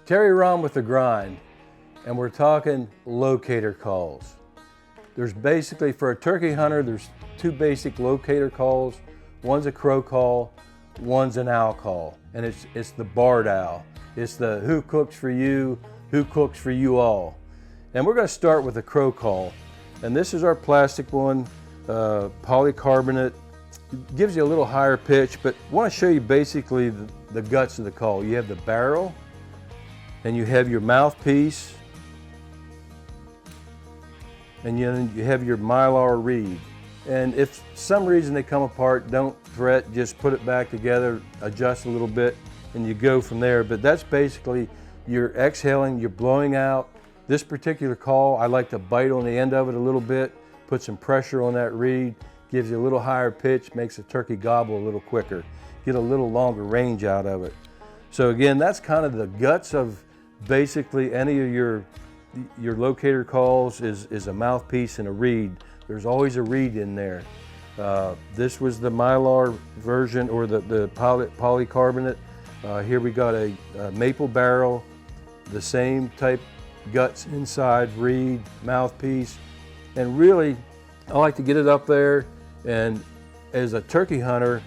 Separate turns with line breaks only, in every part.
Terry Rohm with the Grind, and we're talking locator calls. There's basically, for a turkey hunter, there's two basic locator calls. One's a crow call, one's an owl call, and it's the barred owl. It's the who cooks for you, who cooks for you all. And we're going to start with a crow call, and this is our plastic one, polycarbonate. It gives you a little higher pitch, but I want to show you basically the guts of the call. You have the barrel, and you have your mouthpiece, and you have your mylar reed. And if some reason they come apart, don't fret, just put it back together, adjust a little bit, and you go from there. But that's basically, you're exhaling, you're blowing out. This particular call, I like to bite on the end of it a little bit, put some pressure on that reed, gives you a little higher pitch, makes the turkey gobble a little quicker, get a little longer range out of it. So again, that's kind of the guts of basically any of your locator calls is a mouthpiece and a reed. There's always a reed in there. This was the mylar version, or the polycarbonate. Here we got a maple barrel, the same type guts inside, reed, mouthpiece. And really, I like to get it up there, and as a turkey hunter,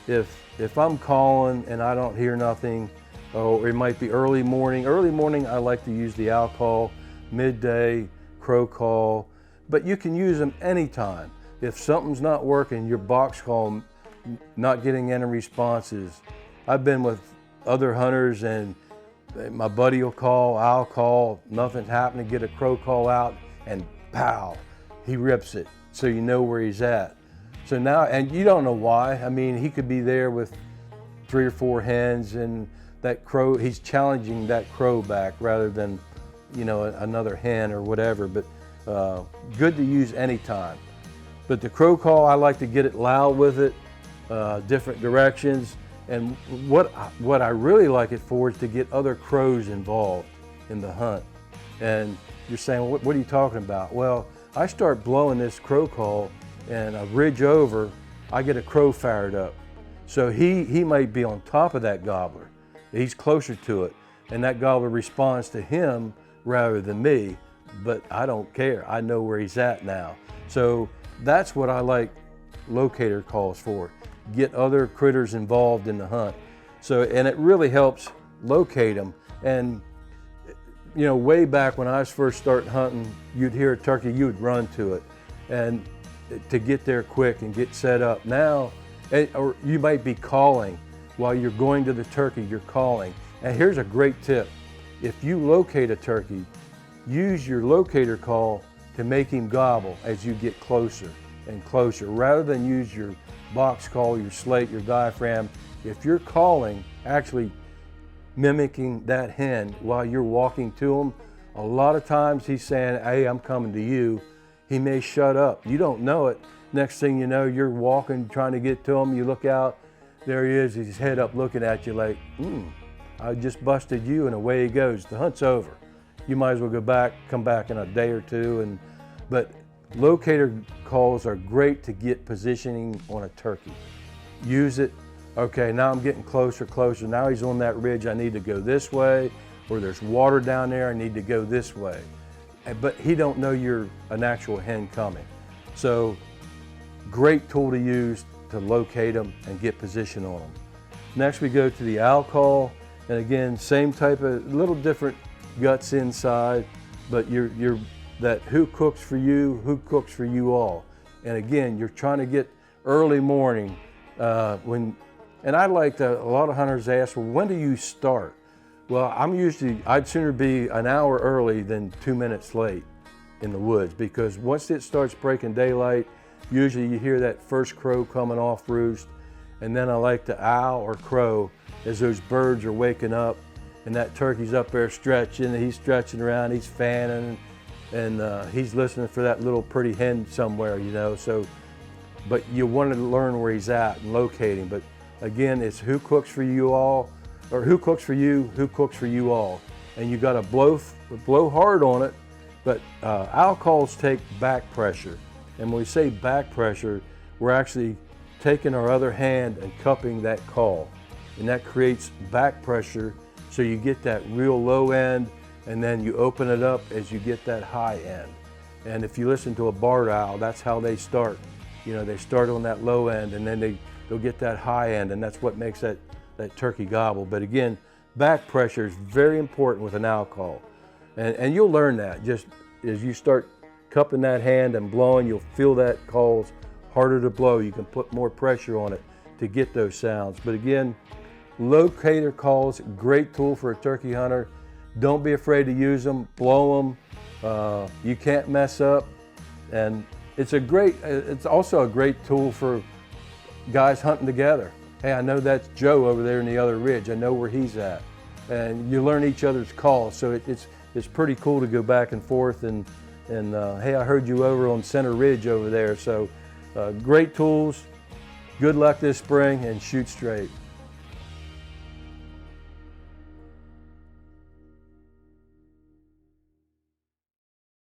if I'm calling and I don't hear nothing, or it might be early morning. Early morning, I like to use the owl call, midday, crow call, but you can use them anytime. If something's not working, your box call, not getting any responses. I've been with other hunters and my buddy will call, I'll call, nothing's happening, get a crow call out, and pow, he rips it. So you know where he's at. So now, and you don't know why. I mean, he could be there with 3 or 4 hens, and that crow, he's challenging that crow back rather than, you know, another hen or whatever. But good to use anytime. But the crow call, I like to get it loud with it, different directions. And what I really like it for is to get other crows involved in the hunt. And you're saying, what are you talking about? Well, I start blowing this crow call, and a ridge over, I get a crow fired up. So he might be on top of that gobbler. He's closer to it, and that gobbler responds to him rather than me, but I don't care. I know where he's at now. So that's what I like locator calls for. Get other critters involved in the hunt. So, and it really helps locate them. And you know, way back when I was first starting hunting, you'd hear a turkey, you would run to it, and to get there quick and get set up. Now, or you might be calling while you're going to the turkey, you're calling. And here's a great tip. If you locate a turkey, use your locator call to make him gobble as you get closer and closer, rather than use your box call, your slate, your diaphragm. If you're calling, actually mimicking that hen while you're walking to him, a lot of times he's saying, hey, I'm coming to you. He may shut up. You don't know it. Next thing you know, you're walking, trying to get to him. You look out, there he is, his head up looking at you like, I just busted you, and away he goes. The hunt's over. You might as well go back, come back in a day or two. But locator calls are great to get positioning on a turkey. Use it. Okay, now I'm getting closer, closer. Now he's on that ridge. I need to go this way, or there's water down there. I need to go this way. But he don't know you're an actual hen coming. So great tool to use to locate them and get position on them. Next we go to the owl call, and again, same type of, little different guts inside, but you're that who cooks for you, who cooks for you all. And again, you're trying to get early morning and I like to, a lot of hunters ask, well, when do you start? Well, I'd sooner be an hour early than 2 minutes late in the woods, because once it starts breaking daylight, usually you hear that first crow coming off roost, and then I like to owl or crow as those birds are waking up, and that turkey's up there stretching, and he's stretching around, he's fanning, and he's listening for that little pretty hen somewhere, you know. So, but you want to learn where he's at and locate him. But again, it's who cooks for you all, or who cooks for you, who cooks for you all. And you got to blow hard on it, but owl calls take back pressure. And when we say back pressure, we're actually taking our other hand and cupping that call. And that creates back pressure So you get that real low end, and then you open it up as you get that high end. And if you listen to a barred owl, that's how they start. You know, they start on that low end, and then they'll get that high end, and that's what makes that turkey gobble. But again, back pressure is very important with an owl call. And you'll learn that just as you start cupping that hand and blowing, you'll feel that call's harder to blow. You can put more pressure on it to get those sounds. But again, locator calls, great tool for a turkey hunter. Don't be afraid to use them, blow them. You can't mess up. And it's also a great tool for guys hunting together. Hey, I know that's Joe over there in the other ridge. I know where he's at. And you learn each other's calls. So it's pretty cool to go back and forth and hey, I heard you over on Center Ridge over there. So great tools. Good luck this spring, and shoot straight.